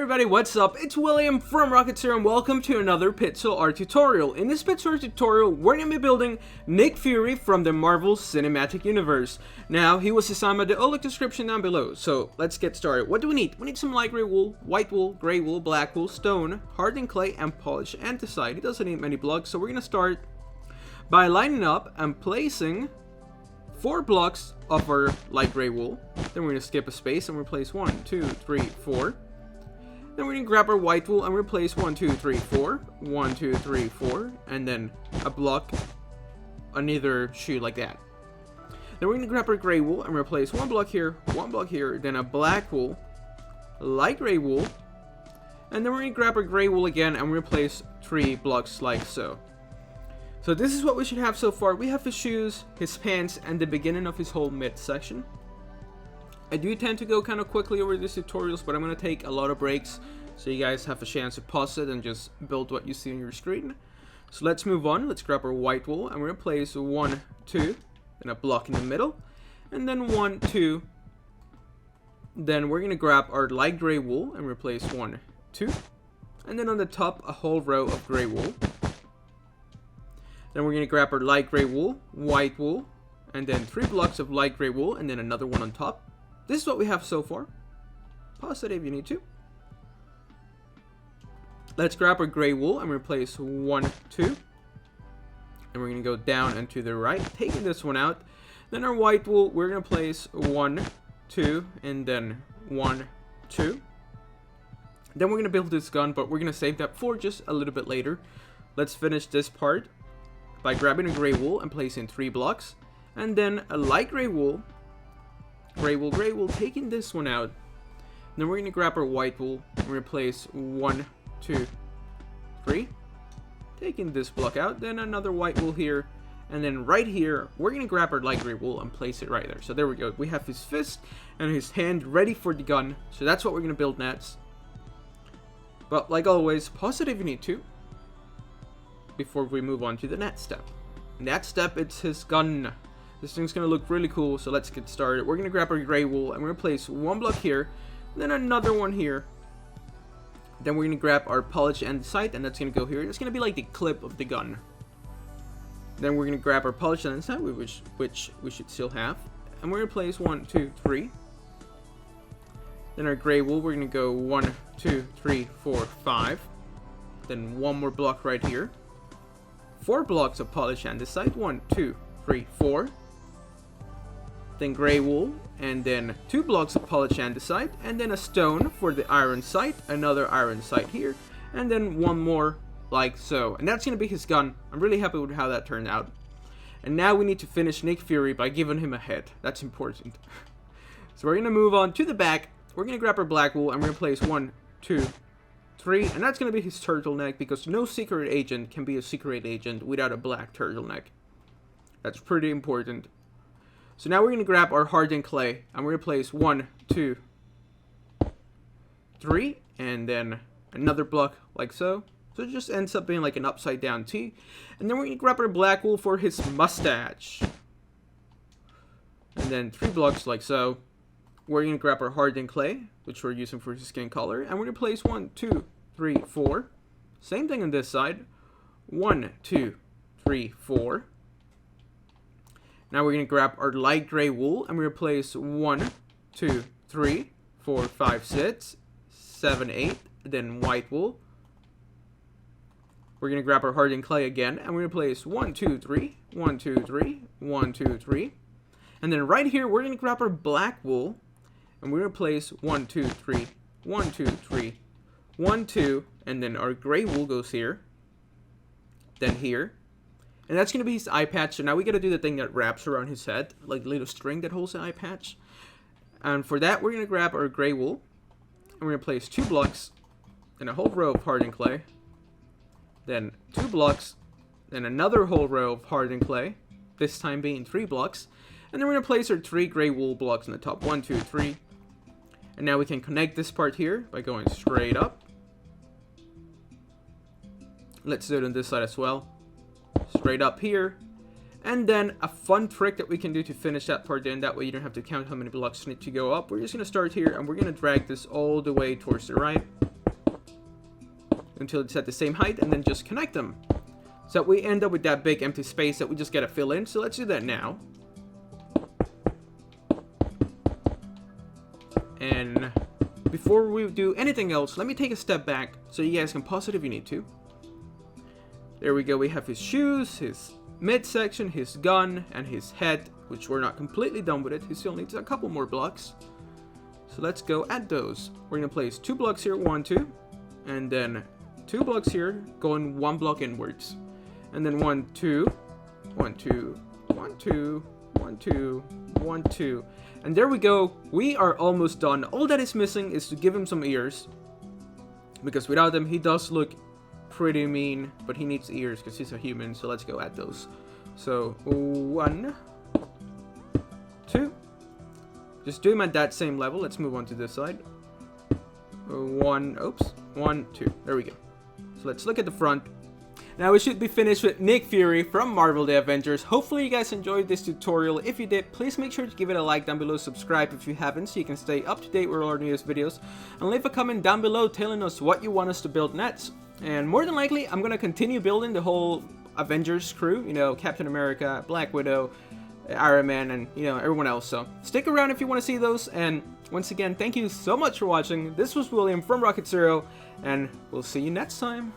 everybody, what's up? It's William from Rocketser and welcome to another Pixel Art tutorial. In this Pixel Art tutorial, we're going to be building Nick Fury from the Marvel Cinematic Universe. Now, he was assigned by the link description down below, so let's get started. What do we need? We need some light gray wool, white wool, gray wool, black wool, stone, hardened clay, and polished andesite. He doesn't need many blocks, so we're going to start by lining up and placing 4 blocks of our light gray wool. Then we're going to skip a space and replace 1, 2, 3, 4. Then we're going to grab our white wool and replace 1, 2, 3, 4, 1, 2, 3, 4, and then a block on either shoe like that. Then we're going to grab our gray wool and replace 1 block here, then a black wool, light gray wool, and then we're going to grab our gray wool again and replace 3 blocks like so. So this is what we should have so far. We have his shoes, his pants, and the beginning of his whole midsection. I do tend to go kind of quickly over these tutorials, but I'm going to take a lot of breaks so you guys have a chance to pause it and just build what you see on your screen. So let's move on. Let's grab our white wool and we're going to place 1, 2, then a block in the middle, and then 1, 2. Then we're going to grab our light gray wool and replace 1, 2, and then on the top a whole row of gray wool. Then we're going to grab our light gray wool, white wool, and then 3 blocks of light gray wool, and then another one on top. This is what we have so far. Pause it if you need to. Let's grab our gray wool and replace 1, 2. And we're going to go down and to the right, taking this one out. Then our white wool, we're going to place 1, 2, and then 1, 2. Then we're going to build this gun, but we're going to save that for just a little bit later. Let's finish this part by grabbing a gray wool and placing 3 blocks. And then a light gray wool, gray wool, taking this one out. Then we're going to grab our white wool and replace 1, 2, 3. Taking this block out, then another white wool here. And then right here, we're going to grab our light gray wool and place it right there. So there we go. We have his fist and his hand ready for the gun. So that's what we're going to build next. But like always, pause it if you need to before we move on to the next step. In that step, it's his gun. This thing's going to look really cool, so let's get started. We're going to grab our gray wool and we're going to place 1 block here, then another one here. Then we're going to grab our polished andesite, and that's going to go here. It's going to be like the clip of the gun. Then we're going to grab our polished andesite, which we should still have. And we're going to place 1, 2, 3. Then our gray wool, we're going to go 1, 2, 3, 4, 5. Then 1 more block right here. 4 blocks of polished andesite, 1, 2, 3, 4. Then gray wool, and then 2 blocks of polished andesite, and then a stone for the iron sight, another iron sight here, and then 1 more like so. And that's going to be his gun. I'm really happy with how that turned out. And now we need to finish Nick Fury by giving him a head. That's important. So we're going to move on to the back. We're going to grab our black wool and we're going to place 1, 2, 3, and that's going to be his turtleneck, because no secret agent can be a secret agent without a black turtleneck. That's pretty important. So now we're going to grab our hardened clay and we're going to place 1, 2, 3, and then another block like so. So it just ends up being like an upside down T. And then we're going to grab our black wool for his mustache. And then 3 blocks like so. We're going to grab our hardened clay, which we're using for his skin color, and we're going to place 1, 2, 3, 4. Same thing on this side. 1, 2, 3, 4. Now we're going to grab our light gray wool and we replace 1, 2, 3, 4, 5, 6, 7, 8. Then white wool. We're going to grab our hardened clay again and we're going to place 1, 2, 3, 1, 2, 3, 1, 2, 3. And then right here we're going to grab our black wool and we're going to place 1, 2, 3, 1, 2, 3, 1, 2. And then our gray wool goes here. Then here. And that's going to be his eye patch. So now we got to do the thing that wraps around his head, like the little string that holds the eye patch. And for that, we're going to grab our gray wool. And we're going to place 2 blocks and a whole row of hardened clay. Then 2 blocks. Then another whole row of hardened clay. This time being 3 blocks. And then we're going to place our 3 gray wool blocks on the top. 1, 2, 3. And now we can connect this part here by going straight up. Let's do it on this side as well. Straight up here. And then a fun trick that we can do to finish that part in, that way you don't have to count how many blocks need to go up. We're just going to start here and we're going to drag this all the way towards the right. until it's at the same height, and then just connect them. So we end up with that big empty space that we just gotta fill in. So let's do that now. And before we do anything else, let me take a step back so you guys can pause it if you need to. There we go, we have his shoes, his midsection, his gun, and his head, which we're not completely done with it. He still needs a couple more blocks. So let's go add those. We're gonna place 2 blocks here, 1, 2, and then 2 blocks here, going 1 block inwards. And then 1, 2, 1, 2, 1, 2, 1, 2, 1, 2. And there we go, we are almost done. All that is missing is to give him some ears, because without them he does look pretty mean, but he needs ears because he's a human. So let's go add those. So 1, 2, just do them at that same level. Let's move on to this side. 1, 2, there we go. So let's look at the front. Now we should be finished with Nick Fury from Marvel The Avengers. Hopefully you guys enjoyed this tutorial. If you did, please make sure to give it a like down below, subscribe if you haven't, so you can stay up to date with all our newest videos, and leave a comment down below telling us what you want us to build next. And more than likely, I'm going to continue building the whole Avengers crew, you know, Captain America, Black Widow, Iron Man, and, you know, everyone else. So stick around if you want to see those, and once again, thank you so much for watching. This was William from Rocket Zero, and we'll see you next time.